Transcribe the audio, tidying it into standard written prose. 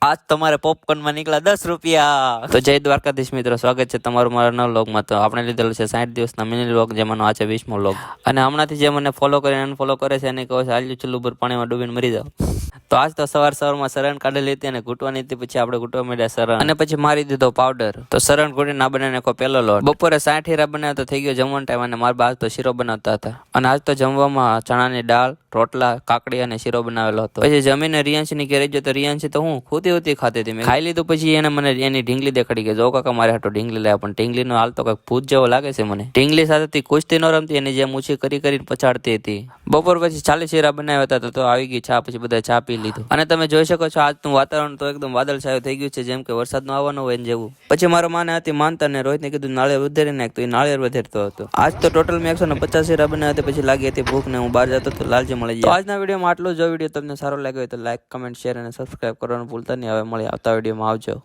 આજ તમારે પોપકોર્ન માં નીકળ્યા 10 રૂપિયા। તો જય દ્વારકાધીશ મિત્રો, સ્વાગત છે તમારું મારા નવા વ્લોગમાં। તો આપણે લીધેલું છે 60 દિવસના મિની વ્લોગ, જેમાંનો આ છે 20મો વ્લોગ। અને હમણાંથી જે મને ફોલો કરીને અનફોલો કરે છે એને કહો છે હાલ્યું ચુલ્લું પર પાણીમાં ડૂબીને મરી જાવ। તો આજ તો સવારમાં શરણ કાઢેલી હતી અને ઘૂંટવાની હતી, પછી આપણે ઘૂંટવા માંડ્યા શરણ, અને પછી મારી દીધો પાવડર। તો શરણ ઘૂંટીને ના બનાવી નાખો પેલો લોટ। બપોરે 60 હીરા બનાવ્યા તો થઈ ગયો જમવાનો ટાઈમ, અને મારા બા તો શીરો બનાવતા હતા। અને આજ તો જમવામાં ચણાની દાળ, રોટલા, કાકડી અને શીરો બનાવેલો હતો। પછી જમીને રિયાંશીની ઘરે ગયો તો રિયાંશી તો હું ખૂતી ખાતી હતી। મેં ખાઈ લીધું, પછી એને મને એની ઢીંગલી દેખાડી ગઈ, જો કાકા મારે હાટો ઢીંગલી લાવ્યા, પણ ઢીંગલીનો હાલ તો કંઈક ભૂત જેવો લાગે છે મને। ઢીંગલી સાથે કુસ્તી ન રમતી, એની જેમ ઊંચી કરીને પછાડતી હતી। બપોર પછી 40 હીરા બનાવ્યા હતા, તો આવી ગઈ ચા, પછી બધા ચા પી લીધું। અને તમે જોઈ શકો છો આજનું વાતાવરણ તો એકદમ વાદળછાયું થઈ ગયું છે, જેમ કે વરસાદનો આવવાનો હોય જેવું। પછી મારા માને હતી માનતા ને રોહિતને કીધું નાળિયેર વધારી નાખ, તો એ નાળિયેર વધારતો હતો। આજ તો ટોટલ મેં 150 હીરા બનાવ્યા હતા। પછી લાગી હતી ભૂખ ને હું બહાર જતો તો લાલજી મળી ગયા। તો આજના વિડીયોમાં આટલું। જો વિડીયો તમને સારો લાગ્યો હોય તો લાઈક, કમેન્ટ, શેર અને સબસ્ક્રાઇબ કરવાનું ભૂલતા નહીં। હવે મળીએ આવતા વિડીયોમાં, આવજો।